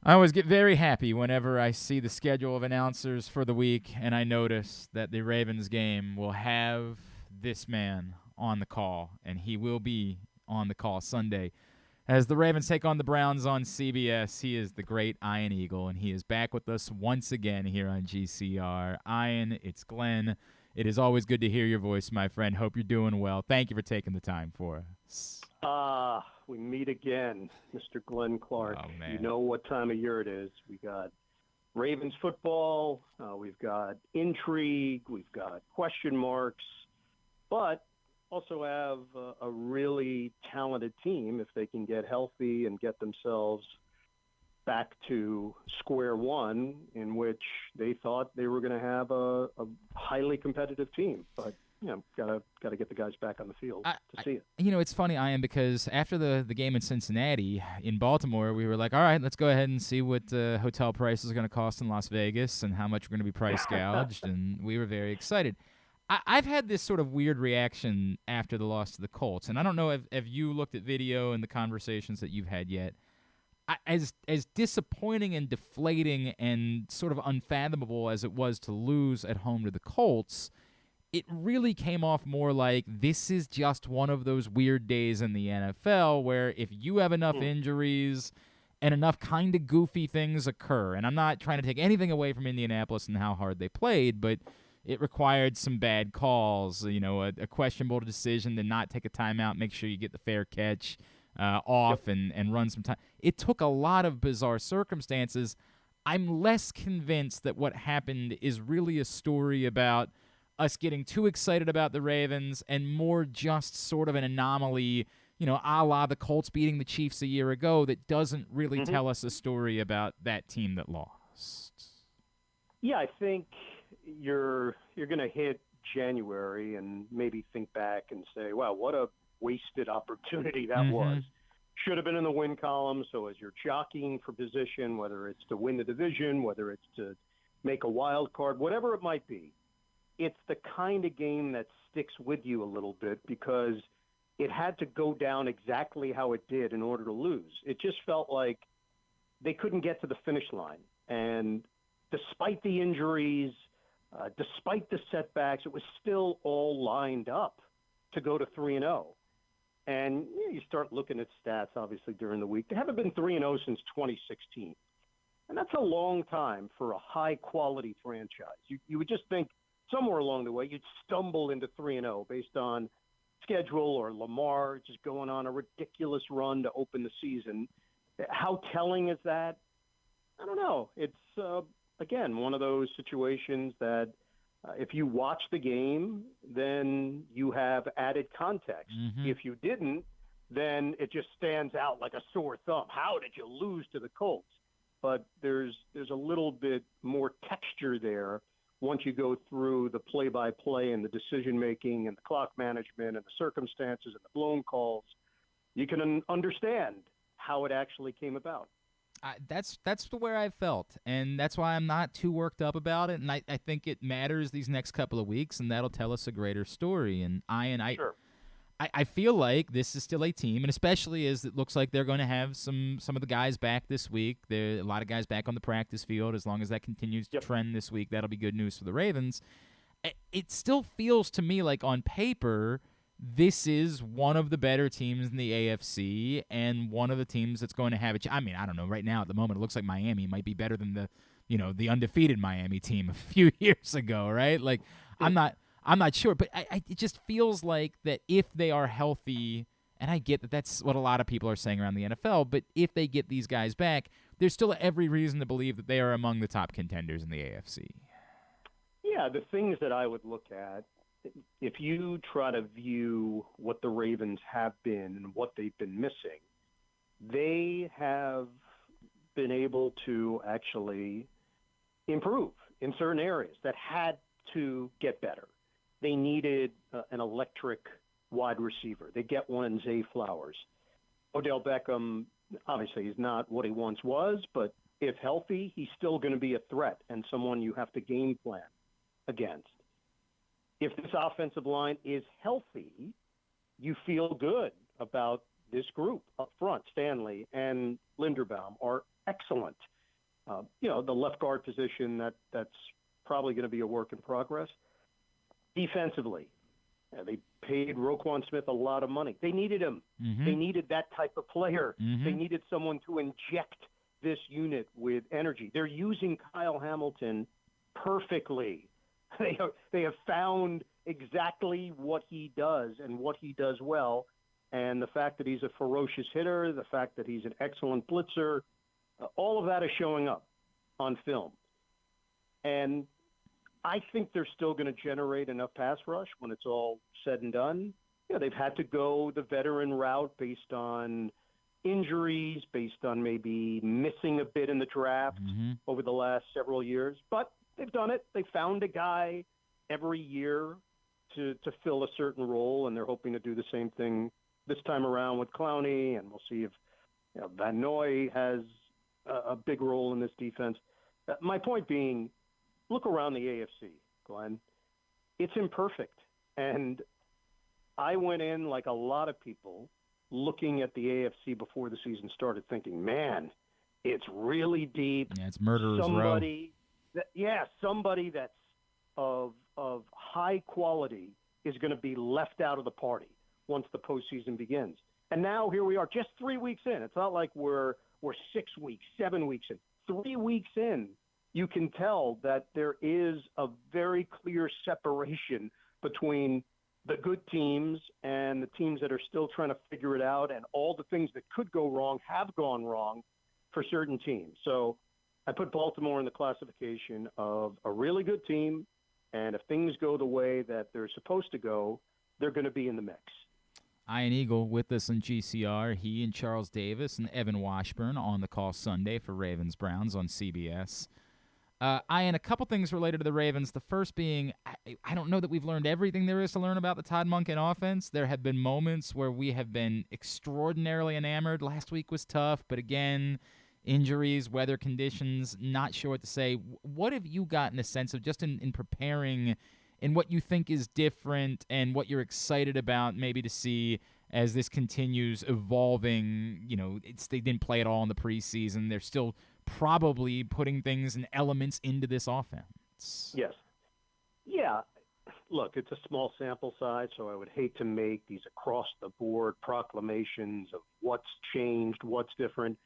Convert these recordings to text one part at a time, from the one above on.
I always get very happy whenever I see the schedule of announcers for the week and I notice that the Ravens game will have this man on the call, and he will be on the call Sunday. As the Ravens take on the Browns on CBS, he is the great Ian Eagle, and he is back with us once again here on GCR. Ian, it's Glenn. It is always good to hear your voice, my friend. Hope you're doing well. Thank you for taking the time for us. We meet again, Mr. Glenn Clark. Oh, You man. know what time of year it is. We got Ravens football, we've got intrigue, we've got question marks, but also have a really talented team if they can get healthy and get themselves back to square one, in which they thought they were going to have a highly competitive team. But gotta get the guys back on the field to see it. It's funny, Ian, because after the game in Cincinnati, in Baltimore, we were like, all right, let's go ahead and see what hotel prices are going to cost in Las Vegas and how much we're going to be price gouged, and we were very excited. I've had this sort of weird reaction after the loss to the Colts, and I don't know if you looked at video and the conversations that you've had yet. As disappointing and deflating and sort of unfathomable as it was to lose at home to the Colts, it really came off more like this is just one of those weird days in the NFL where if you have enough injuries and enough kind of goofy things occur, and I'm not trying to take anything away from Indianapolis and how hard they played, but it required some bad calls, a questionable decision to not take a timeout, make sure you get the fair catch off and run some time. It took a lot of bizarre circumstances. I'm less convinced that what happened is really a story about us getting too excited about the Ravens and more just sort of an anomaly, a la the Colts beating the Chiefs a year ago that doesn't really tell us a story about that team that lost. Yeah, I think you're going to hit January and maybe think back and say, wow, what a wasted opportunity that was. Should have been in the win column. So as you're jockeying for position, whether it's to win the division, whether it's to make a wild card, whatever it might be, it's the kind of game that sticks with you a little bit because it had to go down exactly how it did in order to lose. It just felt like they couldn't get to the finish line. And despite the injuries, despite the setbacks, it was still all lined up to go to 3-0. And you start looking at stats, obviously, during the week. They haven't been 3-0 since 2016. And that's a long time for a high-quality franchise. You would just think somewhere along the way you'd stumble into 3-0 based on schedule or Lamar just going on a ridiculous run to open the season. How telling is that? I don't know. It's, again, one of those situations that if you watch the game, then you have added context. If you didn't, then it just stands out like a sore thumb. How did you lose to the Colts? But there's a little bit more texture there once you go through the play-by-play and the decision-making and the clock management and the circumstances and the blown calls. You can understand how it actually came about. That's the where I felt, and that's why I'm not too worked up about it. And I think it matters these next couple of weeks, and that'll tell us a greater story. And Sure. I feel like this is still a team, and especially as it looks like they're going to have some of the guys back this week. There are a lot of guys back on the practice field. As long as that continues to trend this week, that'll be good news for the Ravens. It still feels to me like on paper this is one of the better teams in the AFC and one of the teams that's going to have I mean, I don't know. Right now, at the moment, it looks like Miami might be better than the undefeated Miami team a few years ago, right? Like, I'm not sure, but it just feels like that if they are healthy, and I get that that's what a lot of people are saying around the NFL, but if they get these guys back, there's still every reason to believe that they are among the top contenders in the AFC. Yeah, the things that I would look at, if you try to view what the Ravens have been and what they've been missing, they have been able to actually improve in certain areas that had to get better. They needed an electric wide receiver. They get one in Zay Flowers. Odell Beckham, obviously, is not what he once was, but if healthy, he's still going to be a threat and someone you have to game plan against. If this offensive line is healthy, you feel good about this group up front. Stanley and Linderbaum are excellent. The left guard position that's probably going to be a work in progress. Defensively, they paid Roquan Smith a lot of money. They needed him. Mm-hmm. They needed that type of player. Mm-hmm. They needed someone to inject this unit with energy. They're using Kyle Hamilton perfectly. They have found exactly what he does and what he does well. And the fact that he's a ferocious hitter, the fact that he's an excellent blitzer, all of that is showing up on film. And I think they're still going to generate enough pass rush when it's all said and done. They've had to go the veteran route based on injuries, based on maybe missing a bit in the draft over the last several years. But they've done it. They found a guy every year to fill a certain role, and they're hoping to do the same thing this time around with Clowney, and we'll see if Van Noy has a big role in this defense. My point being, look around the AFC, Glenn. It's imperfect. And I went in, like a lot of people, looking at the AFC before the season started thinking, man, it's really deep. Yeah, it's murderer's row. Somebody that's of high quality is going to be left out of the party once the postseason begins. And now here we are, just 3 weeks in. It's not like we're 6 weeks, 7 weeks in. 3 weeks in, you can tell that there is a very clear separation between the good teams and the teams that are still trying to figure it out, and all the things that could go wrong have gone wrong for certain teams. So I put Baltimore in the classification of a really good team, and if things go the way that they're supposed to go, they're going to be in the mix. Ian Eagle with us in GCR. He and Charles Davis and Evan Washburn on the call Sunday for Ravens-Browns on CBS. Ian, a couple things related to the Ravens. The first being, I don't know that we've learned everything there is to learn about the Todd Monken offense. There have been moments where we have been extraordinarily enamored. Last week was tough, but again, injuries, weather conditions, not sure what to say. What have you gotten a sense of just in preparing and what you think is different and what you're excited about maybe to see as this continues evolving? They didn't play at all in the preseason. They're still probably putting things and elements into this offense. Yes. Yeah. Look, it's a small sample size, so I would hate to make these across-the-board proclamations of what's changed, what's different.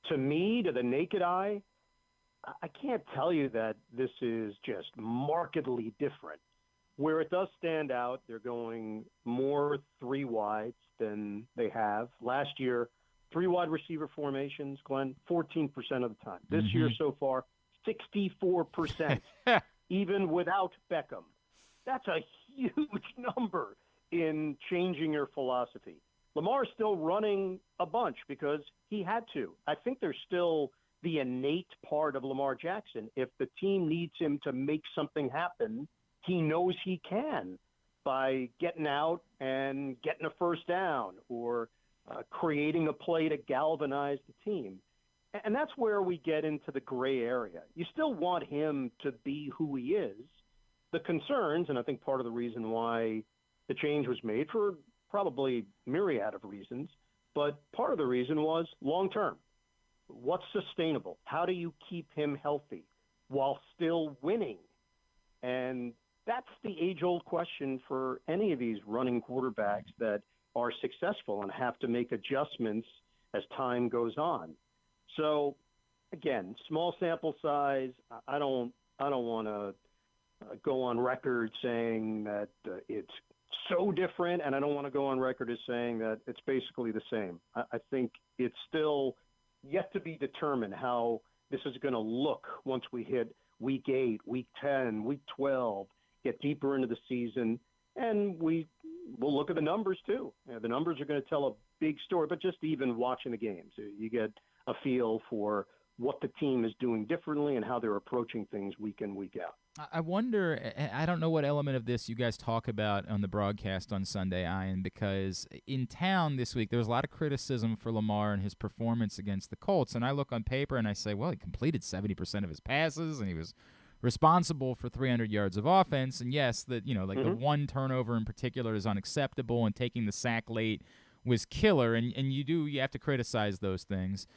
To me, to the naked eye, I can't tell you that this is just markedly different. Where it does stand out, they're going more three wides than they have. Last year, three wide receiver formations, Glenn, 14% of the time. This year so far, 64%, even without Beckham. That's a huge number in changing your philosophy. Lamar's still running a bunch because he had to. I think there's still the innate part of Lamar Jackson. If the team needs him to make something happen, he knows he can by getting out and getting a first down or creating a play to galvanize the team. And that's where we get into the gray area. You still want him to be who he is. The concerns, and I think part of the reason why the change was made for probably myriad of reasons, but part of the reason was long-term. What's sustainable? How do you keep him healthy while still winning? And that's the age-old question for any of these running quarterbacks that are successful and have to make adjustments as time goes on. So, again, small sample size. I don't want to go on record saying that it's so different, and I don't want to go on record as saying that it's basically the same. I think it's still yet to be determined how this is going to look once we hit week 8, week 10, week 12, get deeper into the season, and we'll look at the numbers too. The numbers are going to tell a big story, but just even watching the games, you get a feel for what the team is doing differently and how they're approaching things week in, week out. I wonder, I don't know what element of this you guys talk about on the broadcast on Sunday, Ian, because in town this week, there was a lot of criticism for Lamar and his performance against the Colts, and I look on paper and I say, well, he completed 70% of his passes, and he was responsible for 300 yards of offense, and yes, the one turnover in particular is unacceptable, and taking the sack late was killer, and you have to criticize those things.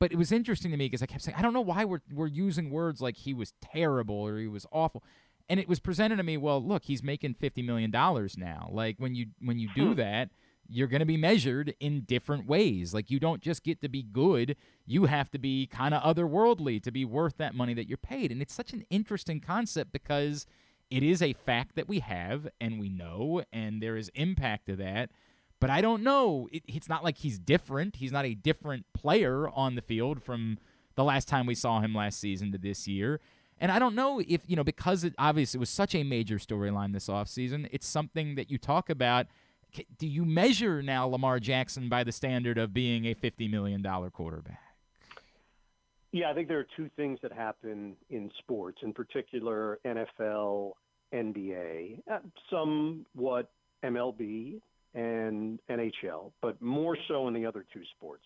But it was interesting to me because I kept saying, I don't know why we're using words like he was terrible or he was awful. And it was presented to me, well, look, he's making $50 million now. Like when you do that, you're going to be measured in different ways. Like you don't just get to be good, you have to be kind of otherworldly to be worth that money that you're paid. And it's such an interesting concept because it is a fact that we have and we know, and there is impact to that. But I don't know. It's not like he's different. He's not a different player on the field from the last time we saw him last season to this year. And I don't know if, because it obviously was such a major storyline this offseason, it's something that you talk about. Do you measure now Lamar Jackson by the standard of being a $50 million quarterback? Yeah, I think there are two things that happen in sports, in particular NFL, NBA, somewhat MLB, and NHL, but more so in the other two sports.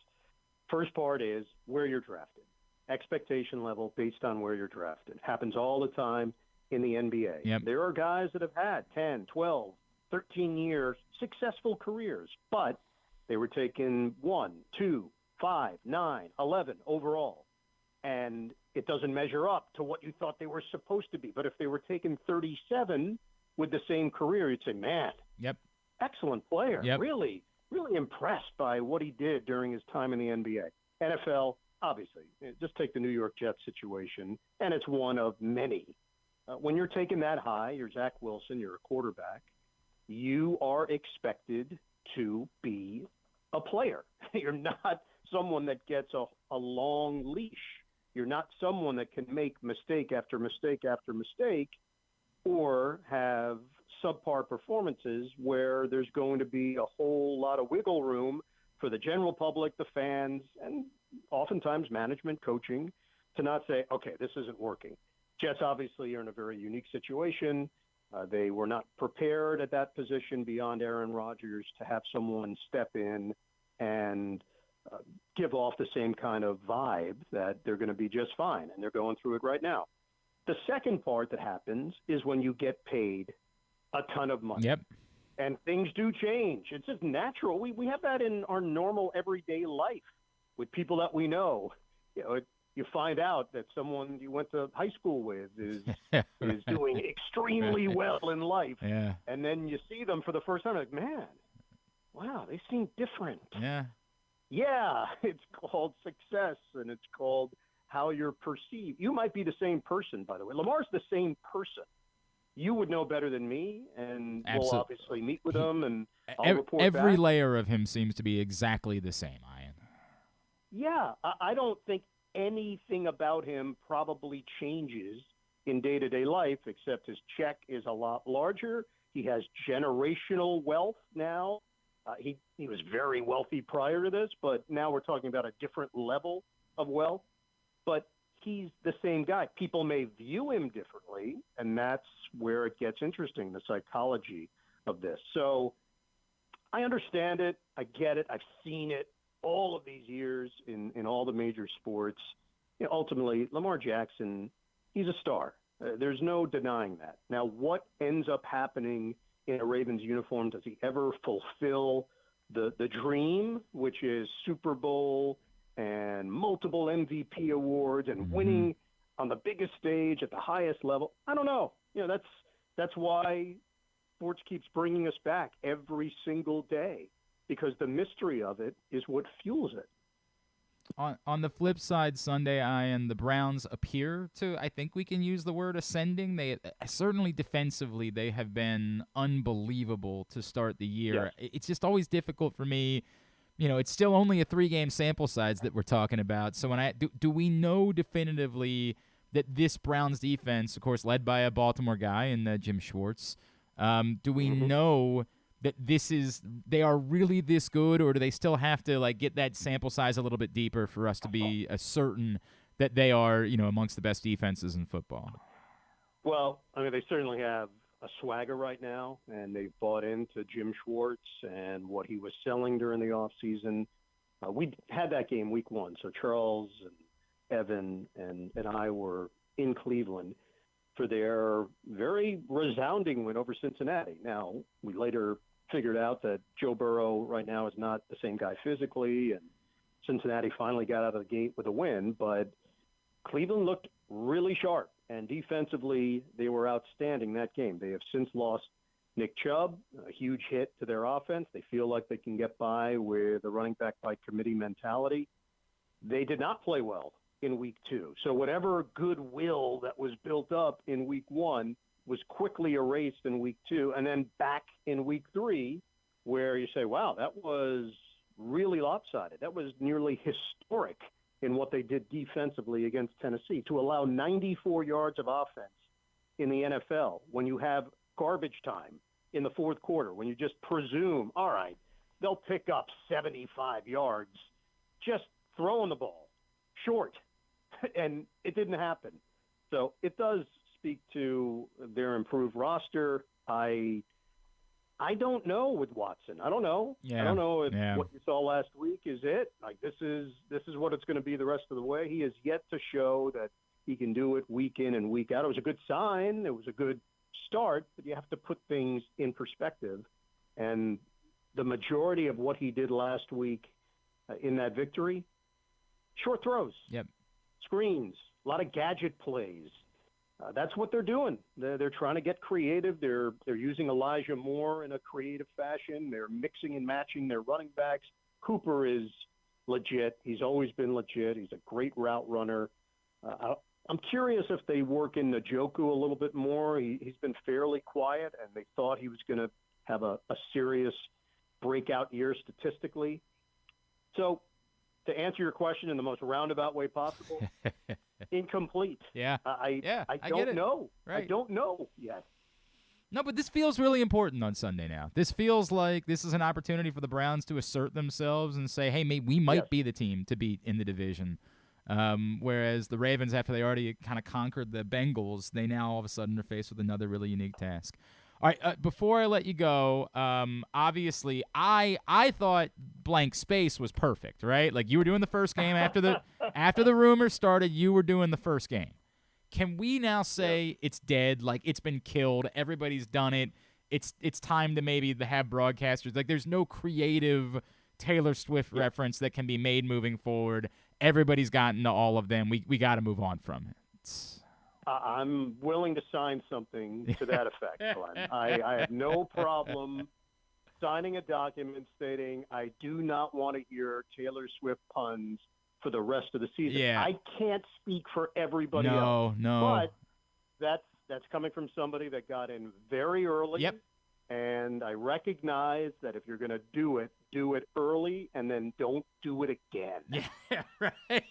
First part is where you're drafted. Expectation level based on where you're drafted. Happens all the time in the NBA. Yep. There are guys that have had 10, 12, 13 years, successful careers, but they were taken 1, 2, 5, 9, 11 overall. And it doesn't measure up to what you thought they were supposed to be. But if they were taken 37 with the same career, you'd say, man, yep, excellent player. Yep. Really impressed by what he did during his time in the NBA. NFL, obviously, just take the New York Jets situation, and it's one of many. When you're taken that high, you're Zach Wilson, you're a quarterback, you are expected to be a player. You're not someone that gets a long leash. You're not someone that can make mistake after mistake after mistake or have subpar performances where there's going to be a whole lot of wiggle room for the general public, the fans, and oftentimes management, coaching, to not say, okay, this isn't working. Jets obviously are in a very unique situation. They were not prepared at that position beyond Aaron Rodgers to have someone step in and give off the same kind of vibe that they're going to be just fine, and they're going through it right now. The second part that happens is when you get paid a ton of money. Yep. And things do change. It's just natural. We have that in our normal everyday life with people that we know. You find out that someone you went to high school with is doing extremely well in life. Yeah. And then you see them for the first time, like, man, wow, they seem different. Yeah. Yeah, it's called success, and it's called how you're perceived. You might be the same person, by the way. Lamar's the same person. You would know better than me, and we'll obviously meet with him, and I'll report back. Every layer of him seems to be exactly the same, Ian. Yeah, I don't think anything about him probably changes in day-to-day life, except his check is a lot larger. He has generational wealth now. He was very wealthy prior to this, but now we're talking about a different level of wealth. But he's the same guy. People may view him differently, and that's where it gets interesting, the psychology of this. So I understand it. I get it. I've seen it all of these years in all the major sports. Ultimately, Lamar Jackson, he's a star. There's no denying that. Now, what ends up happening in a Ravens uniform? Does he ever fulfill the dream, which is Super Bowl and multiple MVP awards and winning on the biggest stage at the highest level? I don't know. That's why sports keeps bringing us back every single day, because the mystery of it is what fuels it. On the flip side, Sunday, Ian, the Browns appear to, I think we can use the word ascending. They certainly defensively, they have been unbelievable to start the year. Yes. It's just always difficult for me. It's still only a 3-game sample size that we're talking about. So when do we know definitively that this Browns defense, of course, led by a Baltimore guy in Jim Schwartz, do we know that they are really this good, or do they still have to get that sample size a little bit deeper for us to be certain that they are, amongst the best defenses in football? Well, I mean, they certainly have a swagger right now, and they've bought into Jim Schwartz and what he was selling during the offseason. We had that game week 1, so Charles and Evan and I were in Cleveland for their very resounding win over Cincinnati. Now, we later figured out that Joe Burrow right now is not the same guy physically, and Cincinnati finally got out of the gate with a win, but Cleveland looked really sharp, and defensively they were outstanding that game. They have since lost Nick Chubb, a huge hit to their offense. They feel like they can get by with a running back by committee mentality. They did not play well in week 2. So whatever goodwill that was built up in week 1 was quickly erased in week 2, and then back in week 3 where you say, wow, that was really lopsided. That was nearly historic in what they did defensively against Tennessee, to allow 94 yards of offense in the NFL when you have garbage time in the fourth quarter, when you just presume, all right, they'll pick up 75 yards just throwing the ball short. And it didn't happen. So it does speak to their improved roster. I don't know with Watson. I don't know. Yeah. I don't know if what you saw last week is it. Like this is what it's going to be the rest of the way. He has yet to show that he can do it week in and week out. It was a good sign. It was a good start, but you have to put things in perspective. And the majority of what he did last week in that victory, short throws, screens, a lot of gadget plays. That's what they're doing. They're trying to get creative. They're using Elijah Moore in a creative fashion. They're mixing and matching their running backs. Cooper is legit. He's always been legit. He's a great route runner. I'm curious if they work in Njoku a little bit more. He's been fairly quiet, and they thought he was going to have a serious breakout year statistically. So to answer your question in the most roundabout way possible, incomplete. I don't know. Right. I don't know yet. No, but this feels really important on Sunday now. This feels like this is an opportunity for the Browns to assert themselves and say, hey, we might be the team to beat in the division. Whereas the Ravens, after they already kind of conquered the Bengals, they now all of a sudden are faced with another really unique task. All right, before I let you go, obviously I thought blank space was perfect, right? Like you were doing the first game after the rumors started, you were doing the first game. Can we now say it's dead, like it's been killed, everybody's done it, it's time to maybe have broadcasters, like there's no creative Taylor Swift reference that can be made moving forward. Everybody's gotten to all of them. We got to move on from it. I'm willing to sign something to that effect, Glenn. I have no problem signing a document stating I do not want to hear Taylor Swift puns for the rest of the season. Yeah. I can't speak for everybody else. No. But that's coming from somebody that got in very early. Yep. And I recognize that if you're going to do it early and then don't do it again. Yeah, right.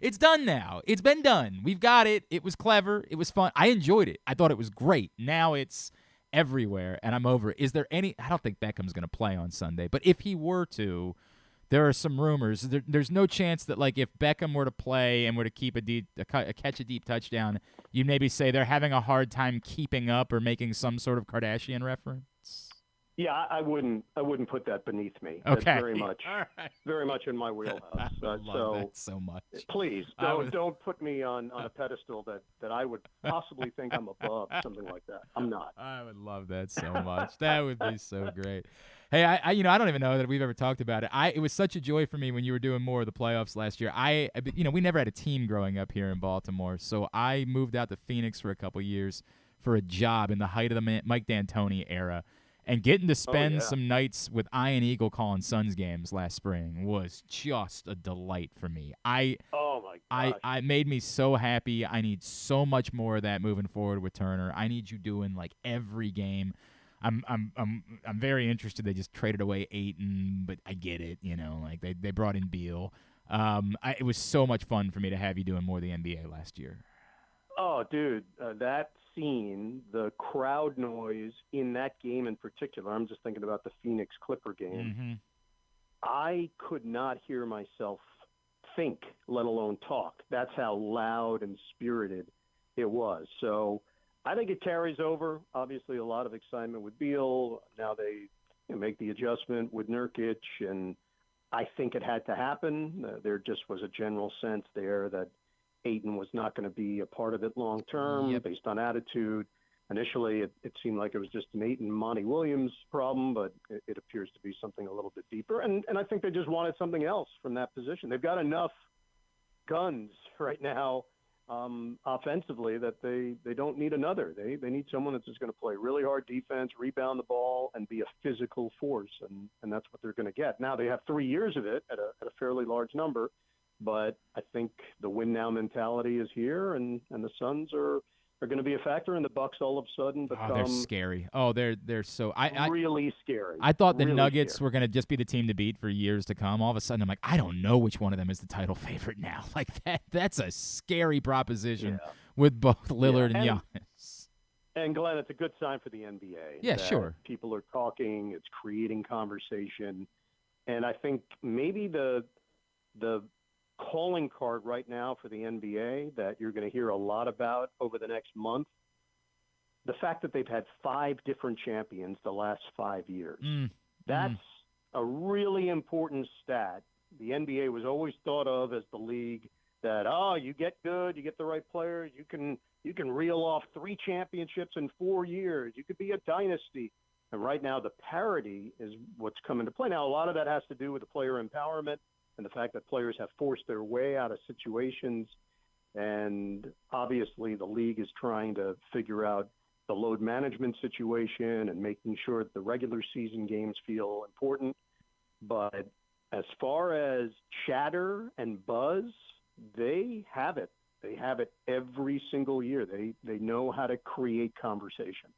It's done now. It's been done. We've got it. It was clever. It was fun. I enjoyed it. I thought it was great. Now it's everywhere, and I'm over it. Is there any – I don't think Beckham's going to play on Sunday, but if he were to, there are some rumors. There's no chance that, like, if Beckham were to play and were to keep catch a deep touchdown, you'd maybe say they're having a hard time keeping up or making some sort of Kardashian reference? Yeah, I wouldn't put that beneath me. Okay. That's very much in my wheelhouse. I love that so much. Please don't put me on a pedestal that I would possibly think I'm above, something like that. I'm not. I would love that so much. That would be so great. Hey, I don't even know that we've ever talked about it. It was such a joy for me when you were doing more of the playoffs last year. We never had a team growing up here in Baltimore, so I moved out to Phoenix for a couple years for a job in the height of the Mike D'Antoni era. And getting to spend some nights with Ian Eagle calling Suns games last spring was just a delight for me. Oh my gosh. I made me so happy. I need so much more of that moving forward with Turner. I need you doing like every game. I'm very interested. They just traded away Ayton, but I get it. Like they brought in Beal. It was so much fun for me to have you doing more of the NBA last year. Oh, dude, that scene, the crowd noise in that game in particular, I'm just thinking about the Phoenix Clipper game. Mm-hmm. I could not hear myself think, let alone talk. That's how loud and spirited it was. So I think it carries over. Obviously, a lot of excitement with Beal. Now they make the adjustment with Nurkic, and I think it had to happen. There just was a general sense there that Ayton was not going to be a part of it long term based on attitude. Initially, it seemed like it was just an Aiton Monty Williams problem, but it appears to be something a little bit deeper. And I think they just wanted something else from that position. They've got enough guns right now offensively that they don't need another. They need someone that's just going to play really hard defense, rebound the ball, and be a physical force, and that's what they're going to get. Now they have 3 years of it at a fairly large number, but I think the win now mentality is here, and the Suns are going to be a factor, and the Bucks all of a sudden become they're scary. Oh, they're so really scary. I thought the really Nuggets scary. were going to just be the team to beat for years to come. All of a sudden, I'm like, I don't know which one of them is the title favorite now. Like that's a scary proposition with both Lillard and Giannis. And Glenn, it's a good sign for the NBA. Yeah, that sure. People are talking. It's creating conversation, and I think maybe the calling card right now for the NBA that you're going to hear a lot about over the next month, the fact that they've had 5 different champions the last 5 years. That's a really important stat. The NBA was always thought of as the league that, you get good, you get the right players, you can reel off 3 championships in 4 years. You could be a dynasty. And right now the parity is what's come into play. Now, a lot of that has to do with the player empowerment and the fact that players have forced their way out of situations. And obviously the league is trying to figure out the load management situation and making sure that the regular season games feel important. But as far as chatter and buzz, they have it. They have it every single year. They know how to create conversation.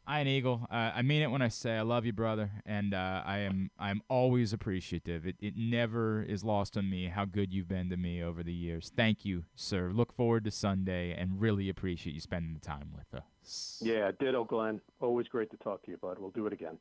Ian Eagle, I mean it when I say I love you, brother, and I'm always appreciative. It never is lost on me how good you've been to me over the years. Thank you, sir. Look forward to Sunday, and really appreciate you spending the time with us. Yeah, ditto, Glenn. Always great to talk to you, bud. We'll do it again.